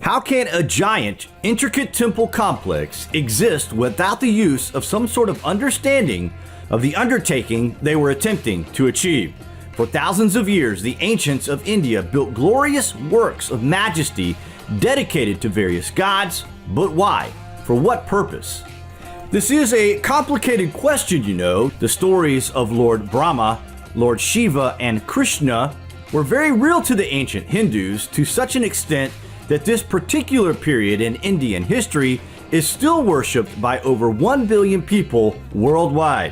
How can a giant, intricate temple complex exist without the use of some sort of understanding of the undertaking they were attempting to achieve? For thousands of years, the ancients of India built glorious works of majesty dedicated to various gods, but why? For what purpose? This is a complicated question, you know. The stories of Lord Brahma, Lord Shiva, and Krishna were very real to the ancient Hindus to such an extent that this particular period in Indian history is still worshipped by over 1 billion people worldwide.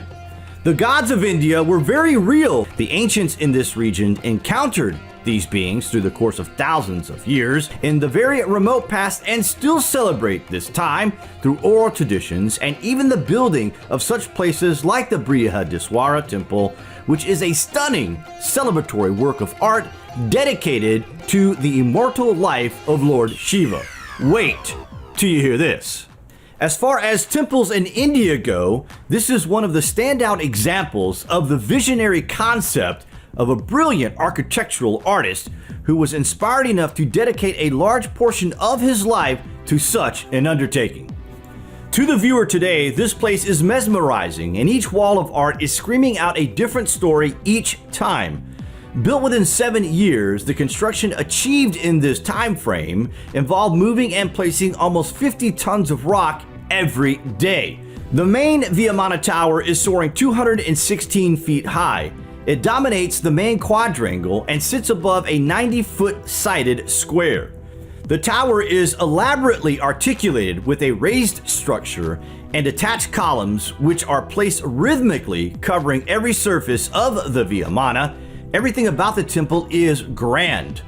The gods of India were very real. The ancients in this region encountered these beings through the course of thousands of years in the very remote past and still celebrate this time through oral traditions and even the building of such places like the Brihdeshwar temple, which is a stunning celebratory work of art dedicated to the immortal life of Lord Shiva. Wait till you hear this. As far as temples in India go, this is one of the standout examples of the visionary concept of a brilliant architectural artist who was inspired enough to dedicate a large portion of his life to such an undertaking. To the viewer today, this place is mesmerizing, and each wall of art is screaming out a different story each time. Built within 7 years, the construction achieved in this time frame involved moving and placing almost 50 tons of rock every day. The main Vimana tower is soaring 216 feet high. It dominates the main quadrangle and sits above a 90-foot sided square. The tower is elaborately articulated with a raised structure and attached columns which are placed rhythmically covering every surface of the Vimana. Everything about the temple is grand.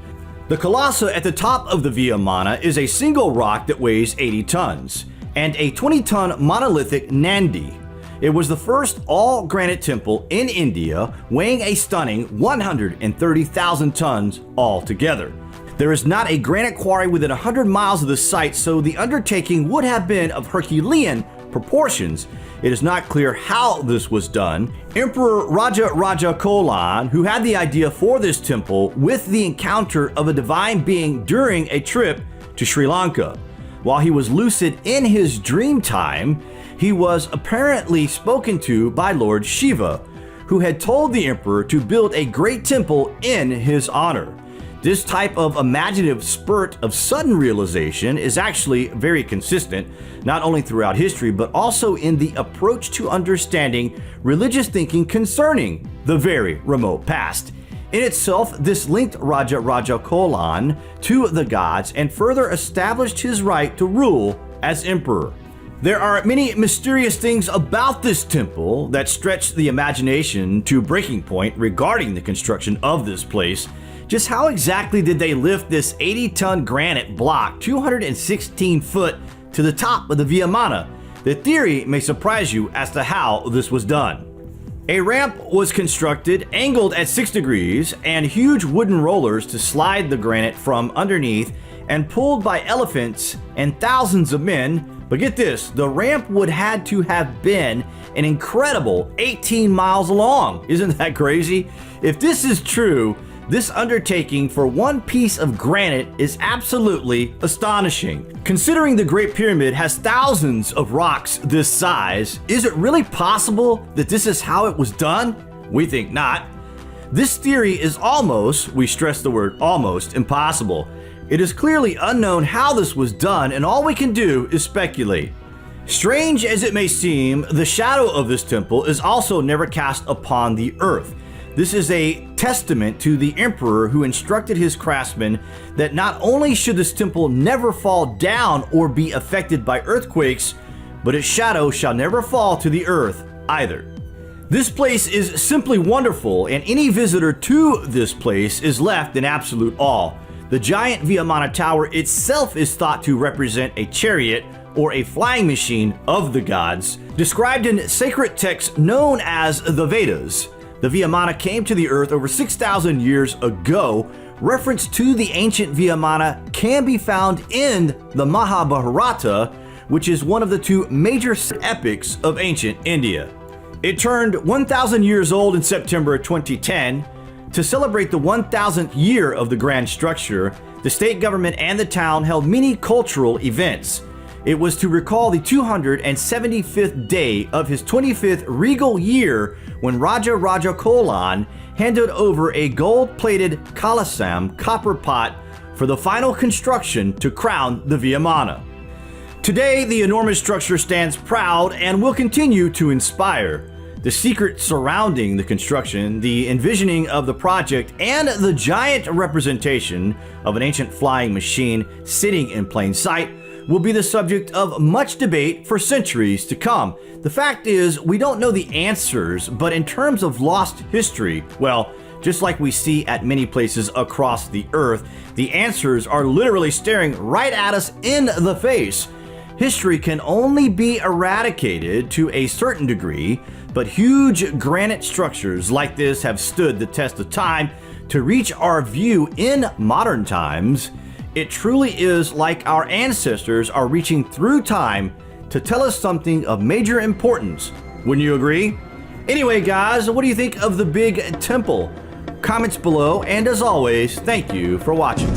The Colossus at the top of the Vimana is a single rock that weighs 80 tons and a 20-ton monolithic Nandi. It was the first all-granite temple in India, weighing a stunning 130,000 tons altogether. There is not a granite quarry within 100 miles of the site, so the undertaking would have been of Herculean proportions. It is not clear how this was done. Emperor Raja Cholan, who had the idea for this temple with the encounter of a divine being during a trip to Sri Lanka. While he was lucid in his dream time, he was apparently spoken to by Lord Shiva, who had told the emperor to build a great temple in his honor. This type of imaginative spurt of sudden realization is actually very consistent, not only throughout history, but also in the approach to understanding religious thinking concerning the very remote past. In itself, this linked Raja Cholan to the gods and further established his right to rule as emperor. There are many mysterious things about this temple that stretch the imagination to breaking point regarding the construction of this place. Just how exactly did they lift this 80-ton granite block 216 foot to the top of the Vimana? The theory may surprise you as to how this was done. A ramp was constructed, angled at 6 degrees, and huge wooden rollers to slide the granite from underneath and pulled by elephants and thousands of men. But get this, the ramp would had to have been an incredible 18 miles long. Isn't that crazy? If this is true, this undertaking for one piece of granite is absolutely astonishing. Considering the Great Pyramid has thousands of rocks this size, is it really possible that this is how it was done? We think not. This theory is almost, we stress the word almost, impossible. It is clearly unknown how this was done, and all we can do is speculate. Strange as it may seem, the shadow of this temple is also never cast upon the earth. This is a testament to the emperor who instructed his craftsmen that not only should this temple never fall down or be affected by earthquakes, but its shadow shall never fall to the earth either. This place is simply wonderful, and any visitor to this place is left in absolute awe. The giant Vimana tower itself is thought to represent a chariot or a flying machine of the gods, described in sacred texts known as the Vedas. The Vimana came to the earth over 6,000 years ago. Reference to the ancient Vimana can be found in the Mahabharata, which is one of the 2 major epics of ancient India. It turned 1,000 years old in September 2010. To celebrate the 1000th year of the grand structure, the state government and the town held many cultural events. It was to recall the 275th day of his 25th regal year when Raja Raja Cholan handed over a gold-plated kalasam copper pot for the final construction to crown the vimana. Today, the enormous structure stands proud and will continue to inspire. The secret surrounding the construction, the envisioning of the project, and the giant representation of an ancient flying machine sitting in plain sight will be the subject of much debate for centuries to come. The fact is, we don't know the answers, but in terms of lost history, well, just like we see at many places across the earth, the answers are literally staring right at us in the face. History can only be eradicated to a certain degree, but huge granite structures like this have stood the test of time to reach our view in modern times. It truly is like our ancestors are reaching through time to tell us something of major importance. Wouldn't you agree? Anyway, guys, what do you think of the big temple? Comments below, and as always, thank you for watching.